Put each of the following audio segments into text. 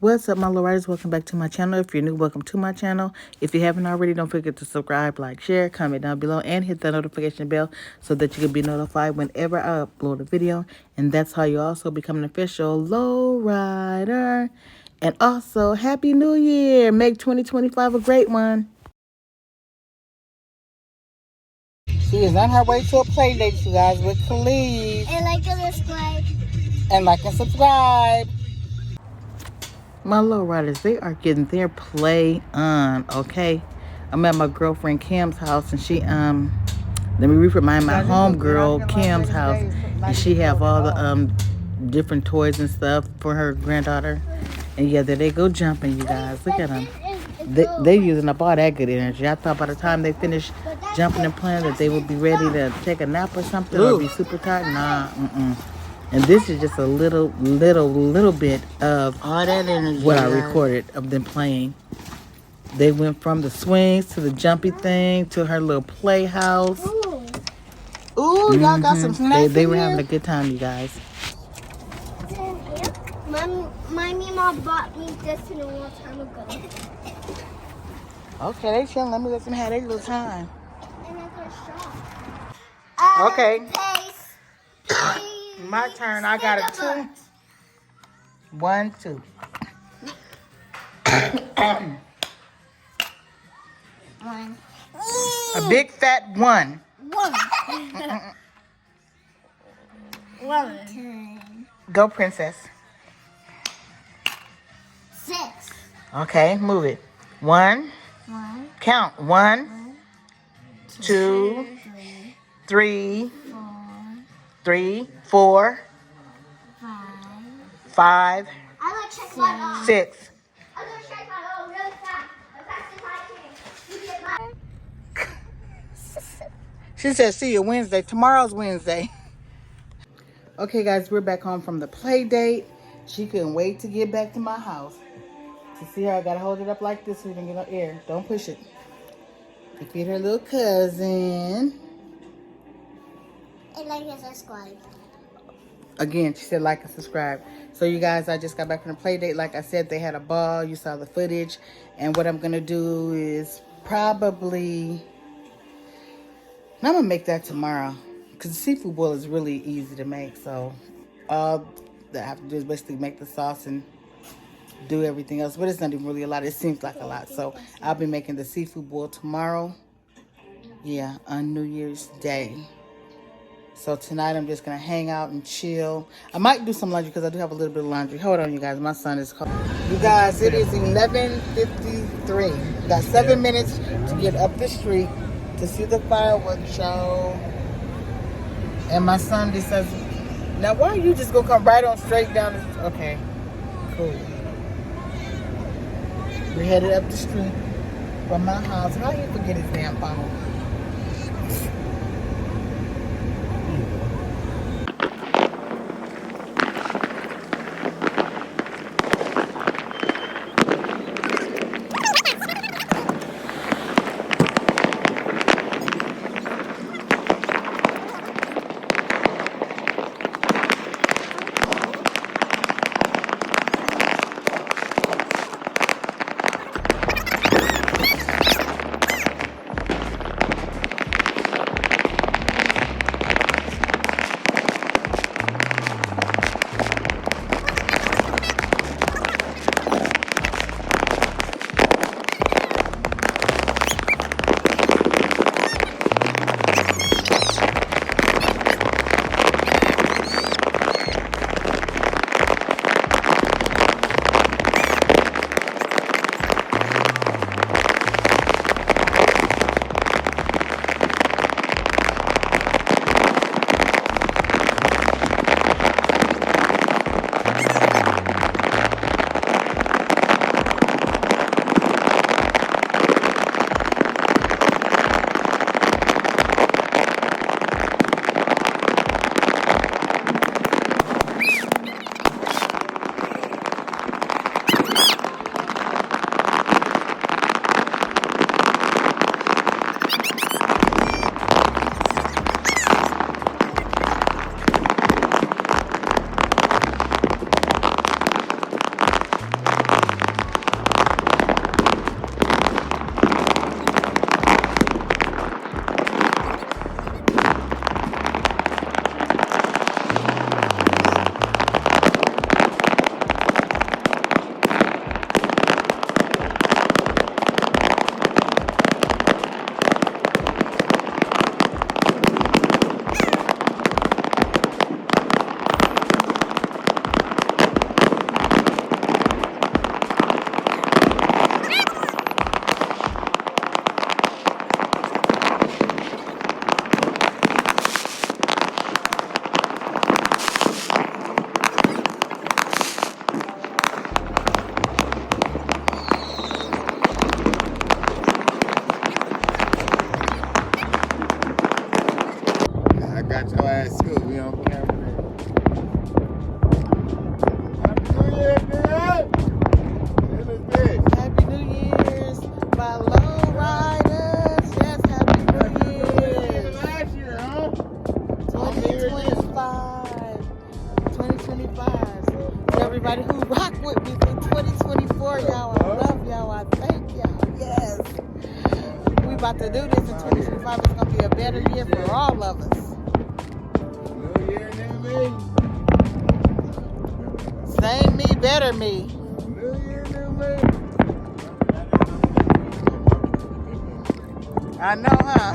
What's up, my little writers? Welcome back to my channel. If you're new, welcome to my channel. If you haven't already, don't forget to subscribe, like, share, comment down below, and hit the notification bell so that you can be notified whenever I upload a video. And that's how you also become an official low rider. And also, Happy New Year! Make 2025 a great one. She is on her way to a play date, you guys, with Khalid. And like and subscribe. And like and subscribe. My little riders, they are getting their play on, okay? I'm at my girlfriend Kim's house, and she let me remind my homegirl Kim's house, and she have all the different toys and stuff for her granddaughter. And yeah, there they go jumping, you guys. Look at them. They're using up all that good energy. I thought by the time they finish jumping and playing that they would be ready to take a nap or something or be super tired. Nah, And this is just a little bit of all that energy what I recorded of them playing. They went from the swings to the jumpy thing to her little playhouse. Ooh, y'all got some snacks. They were having a good time, you guys. My mom bought me this a long time ago. Okay, they chilling. Let me let them have their little time. And I got a straw. Okay. Taste. My turn. I got a 2. 1, 2. One. A big fat 1. One. Go, princess. 6. Okay, move it. 1. Count. 1, 2, 3, 4, 5, 6. I'm gonna check my own really fast. As fast as I can. You get my... She said, see you Wednesday. Tomorrow's Wednesday. Okay, guys, we're back home from the play date. She couldn't wait to get back to my house. To see her, I gotta hold it up like this so we don't get no air. Don't push it. To feed her little cousin. And like and subscribe. Again, she said like and subscribe. So you guys, I just got back from the play date. Like I said, they had a ball. You saw the footage. And what I'm gonna do is probably... I'm gonna make that tomorrow. Because the seafood boil is really easy to make. So all that I have to do is basically make the sauce and do everything else. But it's not even really a lot. It seems like a lot. So I'll be making the seafood boil tomorrow. Yeah, on New Year's Day. So tonight I'm just going to hang out and chill. I might do some laundry because I do have a little bit of laundry. Hold on, you guys. My son is calling. You guys, it is 11:53. We got 7 minutes to get up the street to see the fireworks show. And my son just says, now why are you just going to come right on straight down the... Okay, cool. We're headed up the street from my house. How do you forget his damn phone? about to do this in 2025. It's gonna be a better year for all of us. New year, new me. Same me, better me. New year, new me. I know, huh?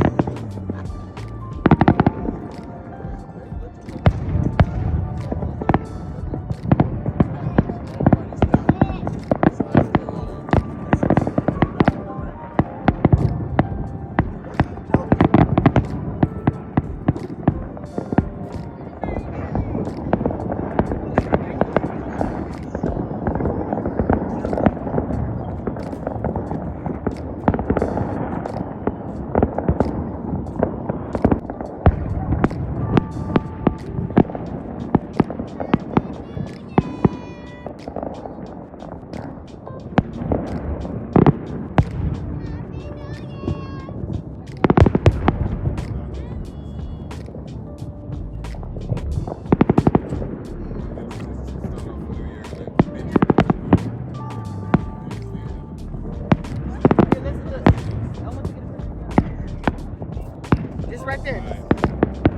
Right there.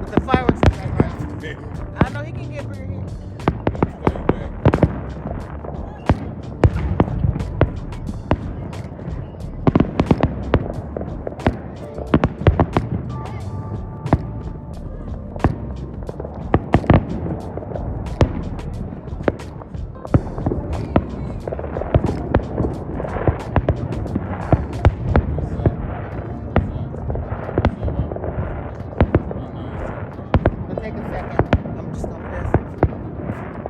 With the fireworks in the background. I know he can get bigger here. Take a second. I'm just gonna press it.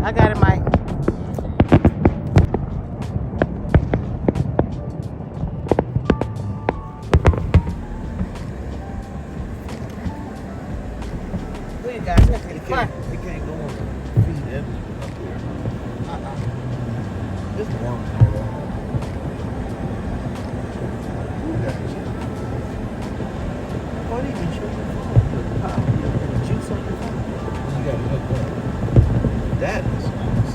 I got it, Mike. Who you got? They can't go on feet up here. This one. Why didn't you show your phone? The power, the juice on your phone. You got it hooked up. That is nice.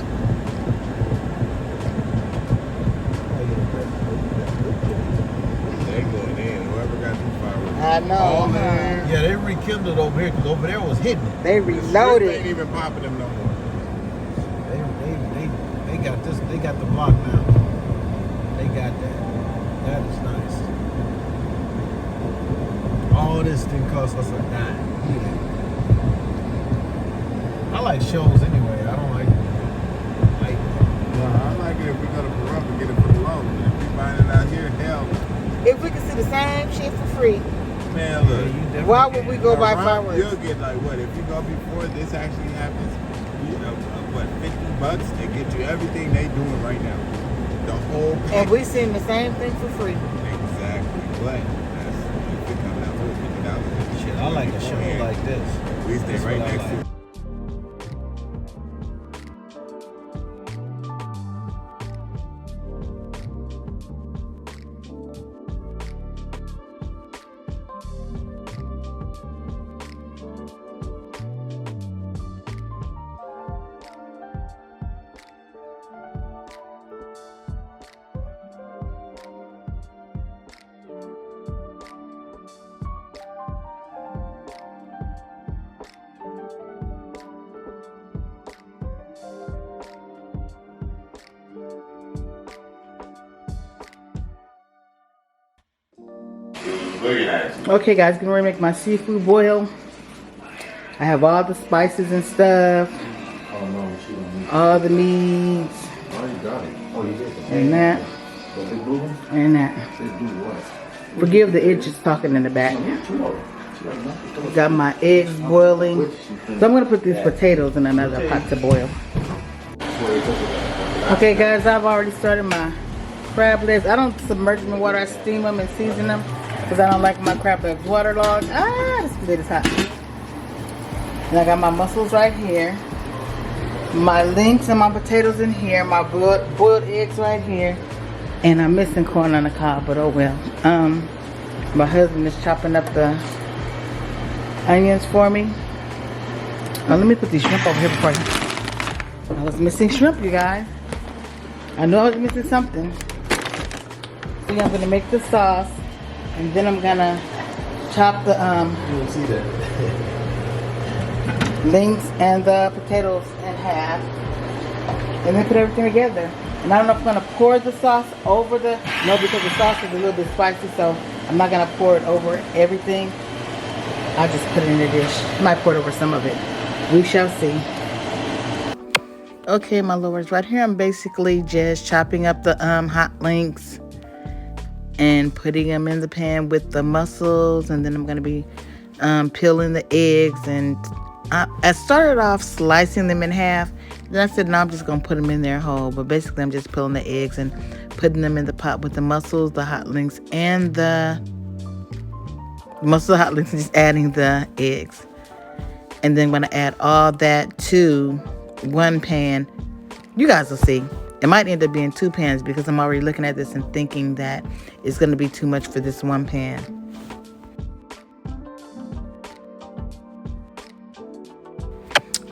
They going in. Whoever got the fireworks. I know. Yeah, they rekindled over here because over there was hidden. They The reloaded. ain't even popping them no more. They got this. They got the block now. They got that. That is nice. All this didn't cost us a dime. I like shows anyway. I don't like. I like it if we go to Peru and get it for the low. If we find it out here, hell. If we could see the same shit for free, Man, look. why would we go buy fireworks? You'll get like what? If you go before this actually happens, you know, what, $50? They get you everything they doing right now. The whole package. And we seen the same thing for free. Exactly. But that's if it comes out to $50. Shit, I like a show like this. We stay right next to it. Okay guys, gonna ready to make my seafood boil. I have all the spices and stuff. Oh no, she don't need all the meats. Oh, you got it. Oh, you did. And that. And that. Forgive the itches talking in the back. Got my eggs boiling. So I'm gonna put these potatoes in another pot to boil. Okay guys, I've already started my crab legs. I don't submerge them in water, I steam them and season them because I don't like my crab legs waterlogged. This plate is hot. And I got my mussels right here, my links and my potatoes in here, my boiled eggs right here, And I'm missing corn on the cob, but oh well. My husband is chopping up the onions for me. Let me put these shrimp over here before I was missing shrimp, you guys. I know I was missing something. So yeah, I'm gonna make the sauce, and then I'm gonna chop the You don't see that. links and the potatoes in half, and then put everything together. And I don't know if I'm gonna pour the sauce over no, because the sauce is a little bit spicy, so I'm not gonna pour it over everything. I'll just put it in the dish. I might pour it over some of it. We shall see. Okay, my lords, right here I'm basically just chopping up the hot links and putting them in the pan with the mussels, and then I'm gonna be peeling the eggs. And I started off slicing them in half. Then I said, no, I'm just going to put them in there whole. But basically, I'm just peeling the eggs and putting them in the pot with the mussels, the hot links, and the hot links, and just adding the eggs. And then I'm going to add all that to one pan. You guys will see. It might end up being 2 pans because I'm already looking at this and thinking that it's going to be too much for this one pan.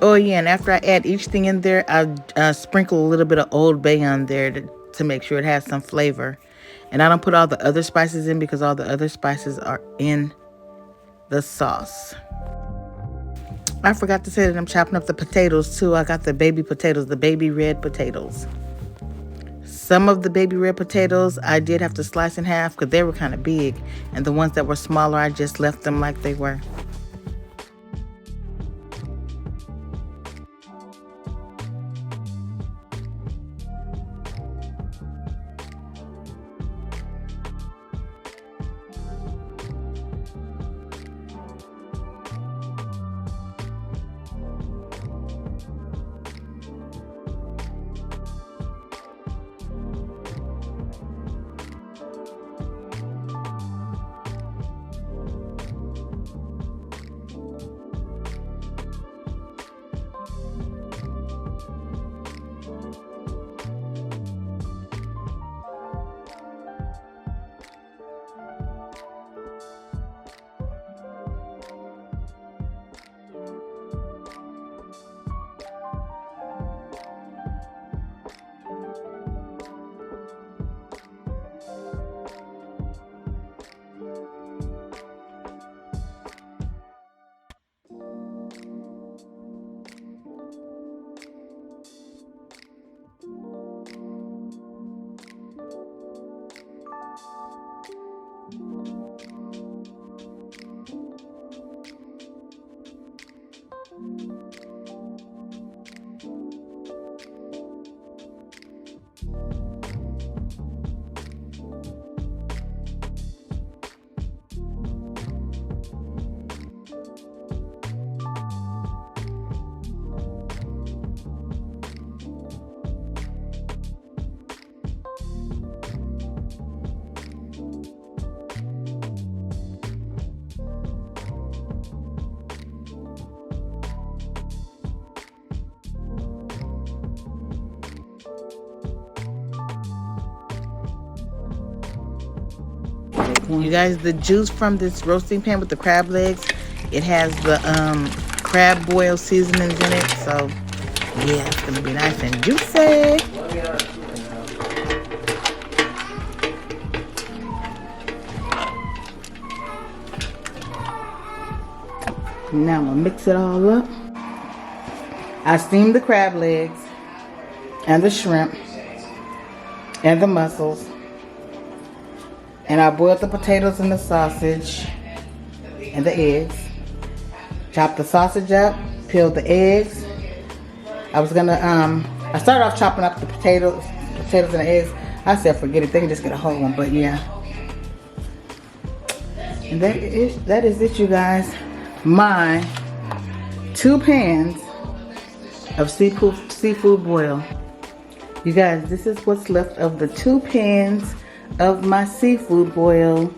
Oh yeah, and after I add each thing in there, I sprinkle a little bit of Old Bay on there to make sure it has some flavor. And I don't put all the other spices in because all the other spices are in the sauce. I forgot to say that I'm chopping up the potatoes too. I got the baby potatoes, the baby red potatoes. Some of the baby red potatoes I did have to slice in half because they were kind of big. And the ones that were smaller, I just left them like they were. You guys, the juice from this roasting pan with the crab legs, it has the crab boil seasonings in it. So, yeah, it's going to be nice and juicy. Now I'm going to mix it all up. I steamed the crab legs and the shrimp and the mussels. And I boiled the potatoes and the sausage and the eggs. Chopped the sausage up, peeled the eggs. I was gonna, I started off chopping up the potatoes and the eggs. I said forget it, they can just get a whole one, but yeah. And that is it, you guys. My 2 pans of seafood boil. You guys, this is what's left of the 2 pans of my seafood boil.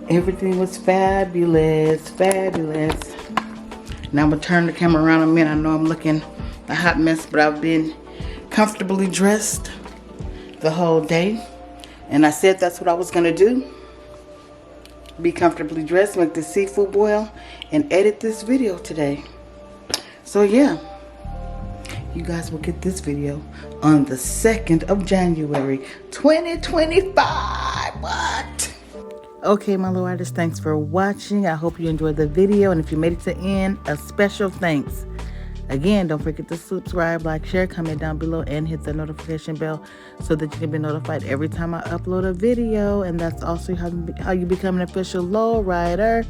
Everything was fabulous, fabulous. Now I'm gonna turn the camera around a minute. I know I'm looking a hot mess, but I've been comfortably dressed the whole day. And I said that's what I was going to do. Be comfortably dressed, make the seafood boil, and edit this video today. So yeah, you guys will get this video on the 2nd of January, 2025. What? Okay, my little artists, thanks for watching. I hope you enjoyed the video. And if you made it to the end, a special thanks. Again, don't forget to subscribe, like, share, comment down below, and hit the notification bell so that you can be notified every time I upload a video. And that's also how you become an official low rider.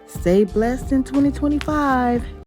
Stay blessed in 2025.